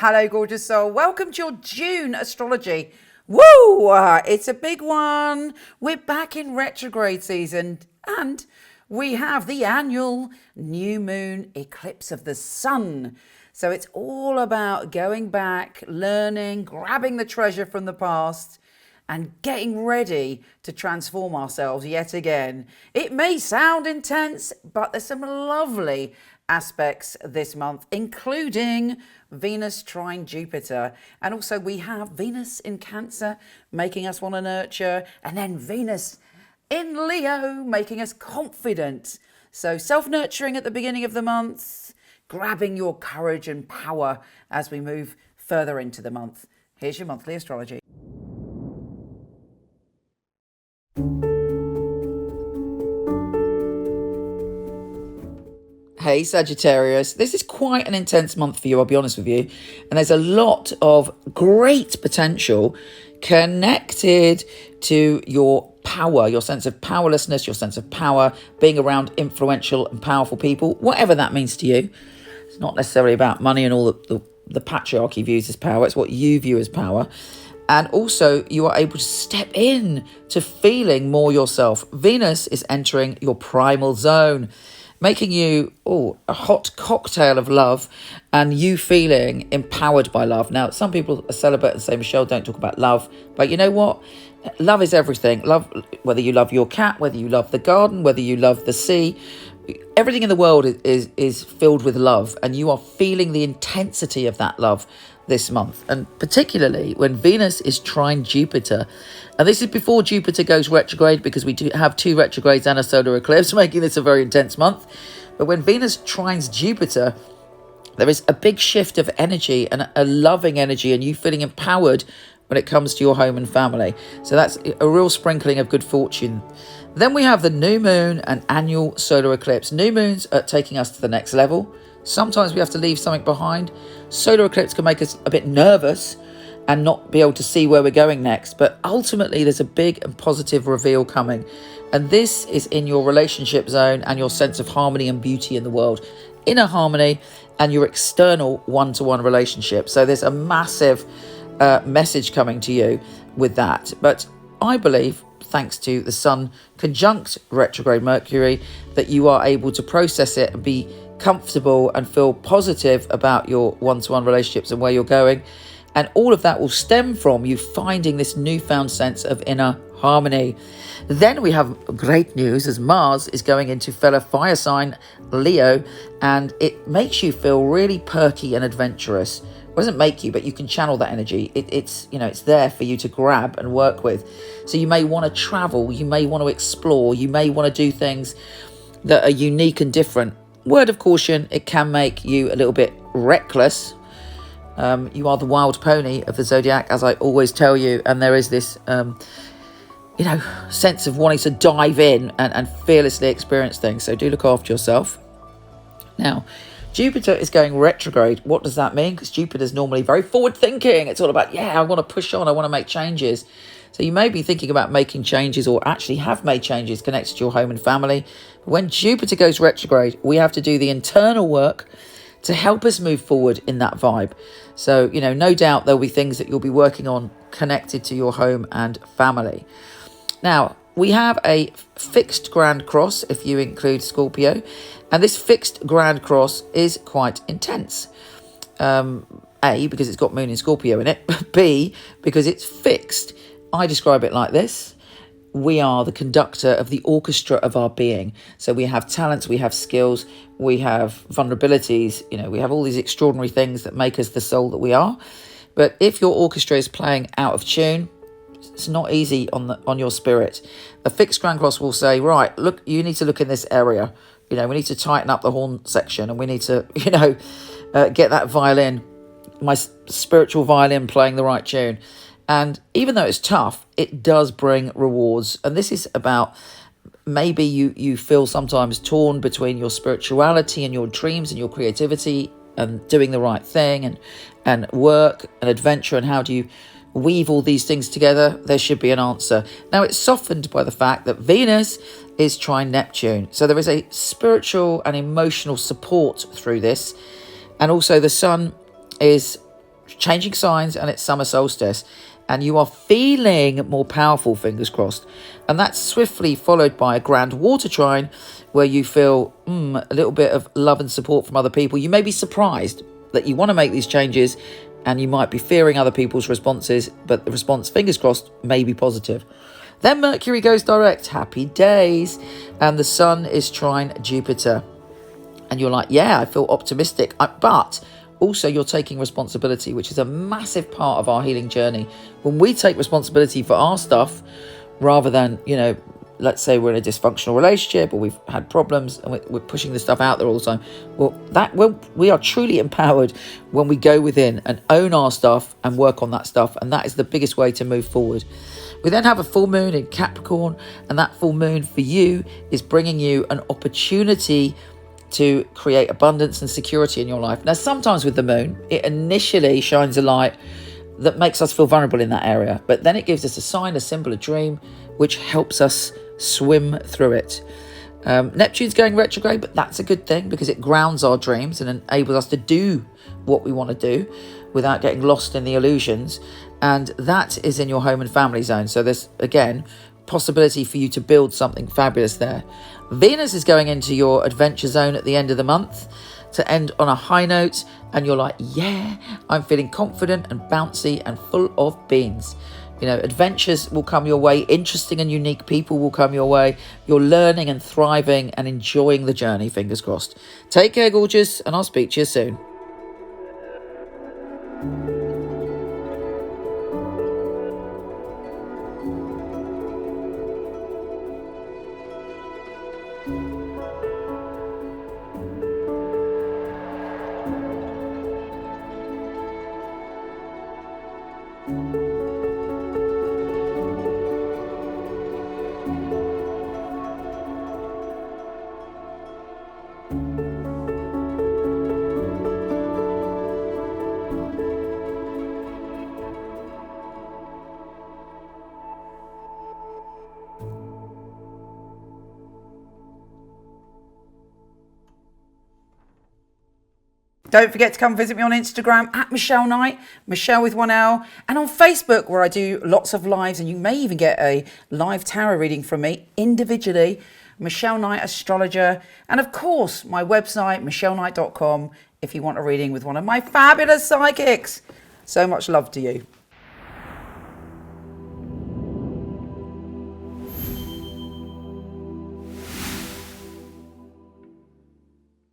Hello, gorgeous soul. Welcome to your June astrology. Woo! It's a big one. We're back in retrograde season and we have the annual new moon eclipse of the sun. So it's all about going back, learning, grabbing the treasure from the past and getting ready to transform ourselves yet again. It may sound intense, but there's some lovely aspects this month, including Venus trine Jupiter. And also we have Venus in Cancer, making us want to nurture, and then Venus in Leo, making us confident. So self-nurturing at the beginning of the month, grabbing your courage and power as we move further into the month. Here's your monthly astrology. Hey Sagittarius, this is quite an intense month for you, I'll be honest with you. And there's a lot of great potential connected to your power, your sense of powerlessness, your sense of power, being around influential and powerful people, whatever that means to you. It's not necessarily about money and all the patriarchy views as power, it's what you view as power. And also you are able to step in to feeling more yourself. Venus is entering your primal zone, making you a hot cocktail of love and you feeling empowered by love. Now, some people are celibate and say, Michelle, don't talk about love. But you know what? Love is everything. Love, whether you love your cat, whether you love the garden, whether you love the sea, everything in the world is filled with love. And you are feeling the intensity of that love this month, and particularly when Venus is trine Jupiter. And this is before Jupiter goes retrograde, because we do have 2 retrogrades and a solar eclipse, making this a very intense month. But when Venus trines Jupiter, there is a big shift of energy and a loving energy, and you feeling empowered when it comes to your home and family. So that's a real sprinkling of good fortune. Then we have the new moon and annual solar eclipse. New moons are taking us to the next level. Sometimes we have to leave something behind. Solar eclipse can make us a bit nervous and not be able to see where we're going next. But ultimately, there's a big and positive reveal coming. And this is in your relationship zone and your sense of harmony and beauty in the world. Inner harmony and your external one-to-one relationship. So there's a massive message coming to you with that. But I believe, thanks to the Sun conjunct retrograde Mercury, that you are able to process it and be comfortable and feel positive about your one-to-one relationships and where you're going. And all of that will stem from you finding this newfound sense of inner harmony. Then we have great news, as Mars is going into fellow fire sign Leo, and it makes you feel really perky and adventurous. It doesn't make you, but you can channel that energy. It's there for you to grab and work with. So you may want to travel, you may want to explore, you may want to do things that are unique and different. Word of caution, it can make you a little bit reckless. You are the wild pony of the zodiac, as I always tell you, and there is this sense of wanting to dive in and fearlessly experience things. So do look after yourself. Now, Jupiter is going retrograde. What does that mean? Because Jupiter is normally very forward thinking. It's all about, I want to push on, I want to make changes. So you may be thinking about making changes, or actually have made changes connected to your home and family. When Jupiter goes retrograde, we have to do the internal work to help us move forward in that vibe. So, no doubt there'll be things that you'll be working on connected to your home and family. Now, we have a fixed grand cross, if you include Scorpio, and this fixed grand cross is quite intense. A, because it's got moon in Scorpio in it. B, because it's fixed. I describe it like this. We are the conductor of the orchestra of our being. So we have talents, we have skills, we have vulnerabilities, we have all these extraordinary things that make us the soul that we are. But if your orchestra is playing out of tune, it's not easy on your spirit. A fixed grand cross will say, right, look, you need to look in this area. We need to tighten up the horn section, and we need to, get that violin, my spiritual violin, playing the right tune. And even though it's tough, it does bring rewards. And this is about, maybe you feel sometimes torn between your spirituality and your dreams and your creativity and doing the right thing and work and adventure, and how do you weave all these things together? There should be an answer. Now, it's softened by the fact that Venus is trine Neptune. So there is a spiritual and emotional support through this. And also the Sun is changing signs, and it's summer solstice. And you are feeling more powerful, fingers crossed. And that's swiftly followed by a grand water trine where you feel a little bit of love and support from other people. You may be surprised that you want to make these changes and you might be fearing other people's responses, but the response, fingers crossed, may be positive. Then Mercury goes direct, happy days, and the sun is trine Jupiter. And you're like, yeah, I feel optimistic, but also you're taking responsibility, which is a massive part of our healing journey. When we take responsibility for our stuff, rather than, let's say we're in a dysfunctional relationship or we've had problems and we're pushing the stuff out there all the time. Well, we are truly empowered when we go within and own our stuff and work on that stuff. And that is the biggest way to move forward. We then have a full moon in Capricorn, and that full moon for you is bringing you an opportunity to create abundance and security in your life. Now, sometimes with the moon, it initially shines a light that makes us feel vulnerable in that area, but then it gives us a sign, a symbol, a dream, which helps us swim through it. Neptune's going retrograde, but that's a good thing because it grounds our dreams and enables us to do what we want to do without getting lost in the illusions. And that is in your home and family zone. So there's, again, possibility for you to build something fabulous there. Venus is going into your adventure zone at the end of the month to end on a high note, and you're like, yeah, I'm feeling confident and bouncy and full of beans. Adventures will come your way, interesting and unique people will come your way. You're learning and thriving and enjoying the journey, fingers crossed. Take care, gorgeous, and I'll speak to you soon. Don't forget to come visit me on Instagram at Michele Knight, Michele with 1 L, and on Facebook where I do lots of lives, and you may even get a live tarot reading from me individually, Michele Knight Astrologer, and of course my website, micheleknight.com, if you want a reading with one of my fabulous psychics. So much love to you.